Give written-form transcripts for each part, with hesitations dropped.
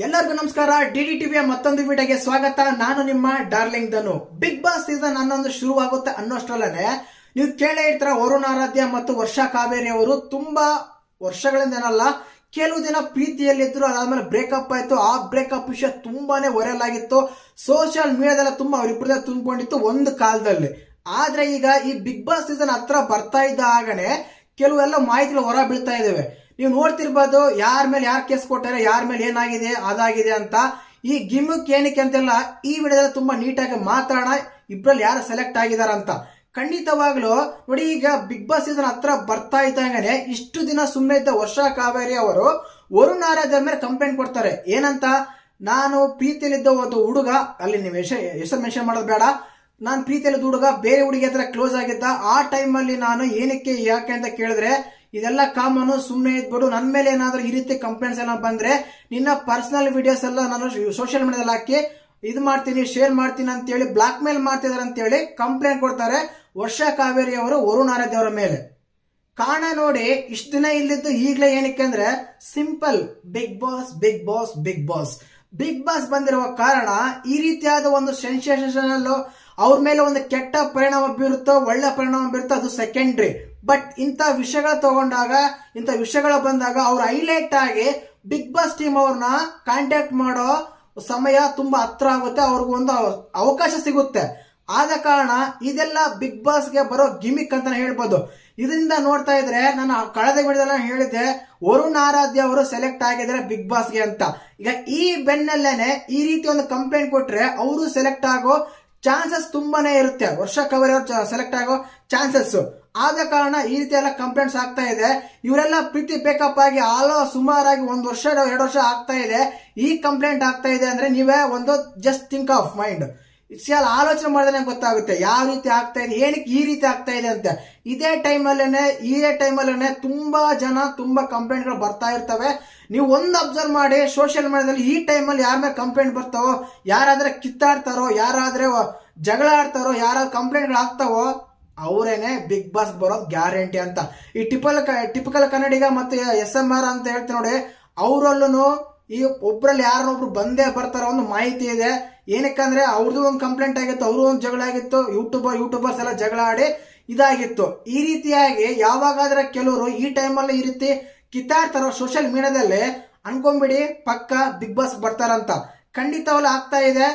ಎಲ್ಲರಿಗೂ ನಮಸ್ಕಾರ. ಡಿಡಿ ಟಿವಿಯ ಮತ್ತೊಂದು ವಿಡಿಯೋಗೆ ಸ್ವಾಗತ. ನಾನು ನಿಮ್ಮ ಡಾರ್ಲಿಂಗ್ ಧನು. ಬಿಗ್ ಬಾಸ್ ಸೀಸನ್ 11 ಶುರುವಾಗುತ್ತೆ ಅನ್ನೋಷ್ಟರಲ್ಲೇ ನೀವು ಕೇಳೇ ಇರ್ತೀರ, ವರುಣ್ ಆರಾಧ್ಯ ಮತ್ತು ವರ್ಷಾ ಕಾವೇರಿ ಅವರು ತುಂಬಾ ವರ್ಷಗಳಿಂದ ಏನಲ್ಲ ಕೆಲವು ದಿನ ಪ್ರೀತಿಯಲ್ಲಿದ್ರು, ಅದಾದ್ಮೇಲೆ ಬ್ರೇಕಪ್ ಆಯ್ತು. ಆ ಬ್ರೇಕಪ್ ವಿಷಯ ತುಂಬಾನೇ ವೈರಲ್ ಆಗಿತ್ತು, ಸೋಷಿಯಲ್ ಮೀಡಿಯಾದಲ್ಲ ತುಂಬಾ ಅವರಿಬ್ಬರೇ ತುಂಬಿಕೊಂಡಿತ್ತು ಒಂದು ಕಾಲದಲ್ಲಿ. ಆದ್ರೆ ಈಗ ಈ ಬಿಗ್ ಬಾಸ್ ಸೀಸನ್ ಹತ್ರ ಬರ್ತಾ ಇದ್ದ ಆಗನೆ ಕೆಲವೆಲ್ಲ ಮಾಹಿತಿಗಳು ಹೊರ ಬೀಳ್ತಾ ಇದಾವೆ. ನೀವು ನೋಡ್ತಿರ್ಬೋದು, ಯಾರ ಮೇಲೆ ಯಾರು ಕೇಸ್ ಕೊಟ್ಟಾರೆ, ಯಾರ ಮೇಲೆ ಏನಾಗಿದೆ ಅದಾಗಿದೆ ಅಂತ. ಈ ಗಿಮಿಕ್ ಏನಕ್ಕೆ ಅಂತೆಲ್ಲ ಈ ವಿಡಿಯೋದಲ್ಲಿ ತುಂಬಾ ನೀಟಾಗಿ ಮಾತಾಡೋಣ. ಇಬ್ರಲ್ಲಿ ಯಾರು ಸೆಲೆಕ್ಟ್ ಆಗಿದಾರ ಅಂತ. ಖಂಡಿತವಾಗ್ಲು ನೋಡಿ, ಈಗ ಬಿಗ್ ಬಾಸ್ ಸೀಸನ್ ಹತ್ರ ಬರ್ತಾ ಇದ್ದಂಗೆ ಇಷ್ಟು ದಿನ ಸುಮ್ಮನೆ ಇದ್ದ ವರ್ಷಾ ಕಾವೇರಿ ಅವರು ವರುಣ್ ಆರಾಧ್ಯ ಮೇಲೆ ಕಂಪ್ಲೇಂಟ್ ಕೊಡ್ತಾರೆ. ಏನಂತ, ನಾನು ಪ್ರೀತಿಯಲ್ಲಿದ್ದ ಒಂದು ಹುಡುಗ, ಅಲ್ಲಿ ನೀವು ಹೆಸರು ಮೆನ್ಷನ್ ಮಾಡೋದು ಬೇಡ, ನಾನು ಪ್ರೀತಿಯಲ್ಲಿದ್ದ ಹುಡುಗ ಬೇರೆ ಹುಡುಗಿ ಹತ್ರ ಕ್ಲೋಸ್ ಆಗಿದ್ದ. ಆ ಟೈಮಲ್ಲಿ ನಾನು ಏನಕ್ಕೆ ಯಾಕೆ ಅಂತ ಕೇಳಿದ್ರೆ, ಇದೆಲ್ಲ ಕಾಮನು, ಸುಮ್ಮನೆ ಇದ್ಬಿಡು, ನನ್ನ ಮೇಲೆ ಏನಾದ್ರೂ ಈ ರೀತಿ ಕಂಪ್ಲೇಂಟ್ಸ್ ಎಲ್ಲ ಬಂದ್ರೆ ನಿನ್ನ ಪರ್ಸನಲ್ ವಿಡಿಯೋಸ್ ಎಲ್ಲ ನಾನು ಸೋಷಿಯಲ್ ಮೀಡಿಯಾದಲ್ಲಿ ಹಾಕಿ ಇದು ಮಾಡ್ತೀನಿ, ಶೇರ್ ಮಾಡ್ತೀನಿ ಅಂತ ಹೇಳಿ ಬ್ಲಾಕ್ ಮೇಲ್ ಮಾಡ್ತಿದಾರೆ ಅಂತ ಹೇಳಿ ಕಂಪ್ಲೇಂಟ್ ಕೊಡ್ತಾರೆ ವರ್ಷಾ ಕಾವೇರಿ ಅವರು ವರುಣ್ ಆರಾಧ್ಯ ಅವರ ಮೇಲೆ. ಕಾರಣ ನೋಡಿ, ಇಷ್ಟು ದಿನ ಇಲ್ಲಿದ್ದು ಈಗಲೇ ಏನಕ್ಕೆ ಅಂದ್ರೆ simple, Bigg Boss Bigg Boss Bigg Boss Bigg Boss ಬಂದಿರುವ ಕಾರಣ ಈ ರೀತಿಯಾದ ಒಂದು ಸೆನ್ಸೇಷನಲ್ ಅವ್ರ ಮೇಲೆ ಒಂದು ಕೆಟ್ಟ ಪರಿಣಾಮ ಬೀರುತ್ತೋ ಒಳ್ಳೆ ಪರಿಣಾಮ ಬೀರುತ್ತೋ ಅದು ಸೆಕೆಂಡ್ರಿ. ಬಟ್ ಇಂಥ ವಿಷಯಗಳು ತಗೊಂಡಾಗ, ಇಂಥ ವಿಷಯಗಳು ಬಂದಾಗ ಅವ್ರು ಹೈಲೈಟ್ ಆಗಿ ಬಿಗ್ ಬಾಸ್ ಟೀಮ್ ಅವ್ರನ್ನ ಕಾಂಟ್ಯಾಕ್ಟ್ ಮಾಡೋ ಸಮಯ ತುಂಬಾ ಹತ್ರ ಆಗುತ್ತೆ, ಅವ್ರಿಗೊಂದು ಅವಕಾಶ ಸಿಗುತ್ತೆ. ಆದ ಕಾರಣ ಇದೆಲ್ಲ ಬಿಗ್ ಬಾಸ್ಗೆ ಬರೋ ಗಿಮಿಕ್ ಅಂತ ಹೇಳ್ಬೋದು. ಇದರಿಂದ ನೋಡ್ತಾ ಇದ್ರೆ, ನಾನು ಕಳೆದ ವಿಡಿಯೋದಲ್ಲಿ ಹೇಳಿದ್ದೆ ವರುಣ್ ಆರಾಧ್ಯ ಅವರು ಸೆಲೆಕ್ಟ್ ಆಗಿದ್ದಾರೆ ಬಿಗ್ ಬಾಸ್ಗೆ ಅಂತ. ಈಗ ಈ ಬೆನ್ನಲ್ಲೇನೆ ಈ ರೀತಿ ಒಂದು ಕಂಪ್ಲೇಂಟ್ ಕೊಟ್ರೆ ಅವರು ಸೆಲೆಕ್ಟ್ ಆಗೋ ಚಾನ್ಸಸ್ ತುಂಬಾನೇ ಇರುತ್ತೆ. ವರ್ಷಾ ಕಾವೇರಿ ಅವರು ಸೆಲೆಕ್ಟ್ ಆಗೋ ಚಾನ್ಸಸ್. ಆದ ಕಾರಣ ಈ ರೀತಿ ಎಲ್ಲ ಕಂಪ್ಲೇಂಟ್ಸ್ ಆಗ್ತಾ ಇದೆ. ಇವರೆಲ್ಲ ಪ್ರೀತಿ ಬೇಕಪ್ ಆಗಿ ಸುಮಾರಾಗಿ 1 ವರ್ಷ 2 ವರ್ಷ ಆಗ್ತಾ ಇದೆ. ಈ ಕಂಪ್ಲೇಂಟ್ ಆಗ್ತಾ ಇದೆ ಅಂದ್ರೆ ನೀವೇ ಒಂದು ಜಸ್ಟ್ ಥಿಂಕ್ ಆಫ್ ಮೈಂಡ್, ಆಲೋಚನೆ ಮಾಡಿದ್ರೆ ಗೊತ್ತಾಗುತ್ತೆ ಯಾವ ರೀತಿ ಆಗ್ತಾ ಇದೆ, ಏನಕ್ಕೆ ಈ ರೀತಿ ಆಗ್ತಾ ಇದೆ ಅಂತ. ಇದೇ ಟೈಮಲ್ಲೇನೆ ತುಂಬಾ ಜನ ತುಂಬಾ ಕಂಪ್ಲೇಂಟ್ ಗಳು ಬರ್ತಾ ಇರ್ತವೆ. ನೀವು ಒಂದು ಅಬ್ಸರ್ವ್ ಮಾಡಿ, ಸೋಷಿಯಲ್ ಮೀಡಿಯಾದಲ್ಲಿ ಈ ಟೈಮಲ್ಲಿ ಯಾರ ಮೇಲೆ ಕಂಪ್ಲೇಂಟ್ ಬರ್ತಾವೋ, ಯಾರಾದ್ರೆ ಕಿತ್ತಾಡ್ತಾರೋ, ಯಾರಾದ್ರೆ ಜಗಳ ಆಡ್ತಾರೋ, ಯಾರಾದ್ರೂ ಕಂಪ್ಲೇಂಟ್ ಗಳು ಆಗ್ತಾವೋ ಅವರೇನೆ ಬಿಗ್ ಬಾಸ್ ಬರೋದು ಗ್ಯಾರಂಟಿ ಅಂತ. ಈ ಟಿಪಿಕಲ್ ಕನ್ನಡಿಗ ಮತ್ತೆ SMR ಅಂತ ಹೇಳ್ತಾರೆ ನೋಡಿ, ಅವರಲ್ಲೂ ಈ ಒಬ್ರಲ್ಲಿ ಯಾರನ್ನೊಬ್ರು ಬಂದೇ ಬರ್ತಾರ ಒಂದು ಮಾಹಿತಿ ಇದೆ. ಏನಕ್ಕಂದ್ರೆ ಅವ್ರದ್ದು ಒಂದು ಕಂಪ್ಲೇಂಟ್ ಆಗಿತ್ತು, ಅವ್ರದ್ದು ಒಂದು ಜಗಳ ಆಗಿತ್ತು, ಯೂಟ್ಯೂಬರ್ಸ್ ಎಲ್ಲ ಜಗಳ ಆಡಿ ಇದಾಗಿತ್ತು. ಈ ರೀತಿಯಾಗಿ ಯಾವಾಗಾದ್ರೆ ಕೆಲವರು ಈ ಟೈಮಲ್ಲಿ ಈ ರೀತಿ ಕಿತ್ತಾಡ್ತಾರೋ ಸೋಷಿಯಲ್ ಮೀಡಿಯಾದಲ್ಲಿ, ಅನ್ಕೊಂಬಿಡಿ ಪಕ್ಕ ಬಿಗ್ ಬಾಸ್ ಬರ್ತಾರಂತ. ಖಂಡಿತವಲ್ಲ ಆಗ್ತಾ ಇದೆ.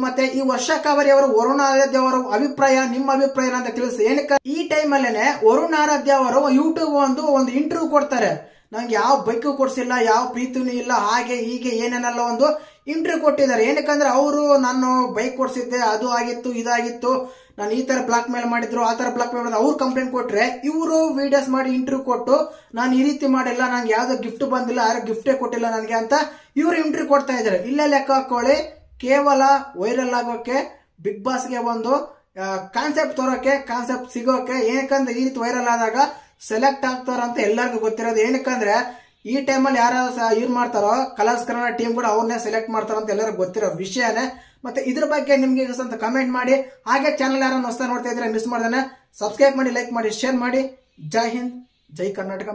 ಮತ್ತೆ ಈ ವರ್ಷಾ ಕಾವೇರಿ ಅವರು ವರುಣ್ ಆರಾಧ್ಯ ಅವರ ಅಭಿಪ್ರಾಯ, ನಿಮ್ಮ ಅಭಿಪ್ರಾಯ ಅಂತ ತಿಳಿಸಿ. ಏನಕ್ಕೆ ಈ ಟೈಮಲ್ಲೇನೆ ವರುಣ್ ಆರಾಧ್ಯ ಅವರು ಯೂಟ್ಯೂಬ್ ಒಂದು ಇಂಟರ್ವ್ಯೂ ಕೊಡ್ತಾರೆ. ನಂಗೆ ಯಾವ ಬೈಕು ಕೊಡ್ಸಿಲ್ಲ, ಯಾವ ಪ್ರೀತಿನೂ ಇಲ್ಲ, ಹಾಗೆ ಹೀಗೆ ಏನೇನೆಲ್ಲ ಒಂದು ಇಂಟರ್ವ್ಯೂ ಕೊಟ್ಟಿದ್ದಾರೆ. ಏನಕ್ಕಂದ್ರೆ ಅವರು ನಾನು ಬೈಕ್ ಕೊಡ್ಸಿದ್ದೆ, ಅದು ಆಗಿತ್ತು, ಇದಾಗಿತ್ತು, ನಾನು ಈ ತರ ಬ್ಲಾಕ್ ಮೇಲ್ ಮಾಡಿದ್ರು, ಆ ತರ ಬ್ಲಾಕ್ ಮೇಲ್ ಮಾಡಿದ್ರು, ಅವ್ರು ಕಂಪ್ಲೇಂಟ್ ಕೊಟ್ರೆ ಇವರು ವಿಡಿಯೋಸ್ ಮಾಡಿ ಇಂಟರ್ವ್ಯೂ ಕೊಟ್ಟು ನಾನು ಈ ರೀತಿ ಮಾಡಿಲ್ಲ, ನಂಗೆ ಯಾವ್ದೋ ಗಿಫ್ಟ್ ಬಂದಿಲ್ಲ, ಯಾರು ಗಿಫ್ಟೇ ಕೊಟ್ಟಿಲ್ಲ ನನಗೆ ಅಂತ ಇವರು ಇಂಟರ್ವ್ಯೂ ಕೊಡ್ತಾ ಇದ್ದಾರೆ. ಇಲ್ಲೇ ಲೆಕ್ಕ ಹಾಕೊಳ್ಳಿ, ಕೇವಲ ವೈರಲ್ ಆಗೋಕೆ, ಬಿಗ್ ಬಾಸ್ಗೆ ಒಂದು ಕಾನ್ಸೆಪ್ಟ್ ತರೋಕೆ, ಕಾನ್ಸೆಪ್ಟ್ ಸಿಗೋಕೆ. ಏನಕ್ಕಂದ್ರೆ ಈ ರೀತಿ ವೈರಲ್ ಆದಾಗ ಸೆಲೆಕ್ಟ್ ಆಗ್ತಾರ ಅಂತ ಎಲ್ಲರಿಗೂ ಗೊತ್ತಿರೋದು. ಏನಕ್ಕಂದ್ರೆ ಈ ಟೈಮಲ್ಲಿ ಯಾರು ಇವ್ರು ಮಾಡ್ತಾರೋ, ಕಲರ್ಸ್ ಕನ್ನಡ ಟೀಮ್ ಕೂಡ ಅವ್ರನ್ನೇ ಸೆಲೆಕ್ಟ್ ಮಾಡ್ತಾರ ಅಂತ ಎಲ್ಲರಿಗೂ ಗೊತ್ತಿರೋ ವಿಷಯನೇ. ಮತ್ತೆ ಇದ್ರ ಬಗ್ಗೆ ನಿಮ್ಗೆ ಅಂತ ಕಮೆಂಟ್ ಮಾಡಿ. ಹಾಗೆ ಚಾನಲ್ ಯಾರನ್ನ ಹೊಸ ನೋಡ್ತಾ ಇದ್ರೆ ಮಿಸ್ ಮಾಡ್ದೇನೆ ಸಬ್ಸ್ಕ್ರೈಬ್ ಮಾಡಿ, ಲೈಕ್ ಮಾಡಿ, ಶೇರ್ ಮಾಡಿ. ಜೈ ಹಿಂದ್, ಜೈ ಕರ್ನಾಟಕ.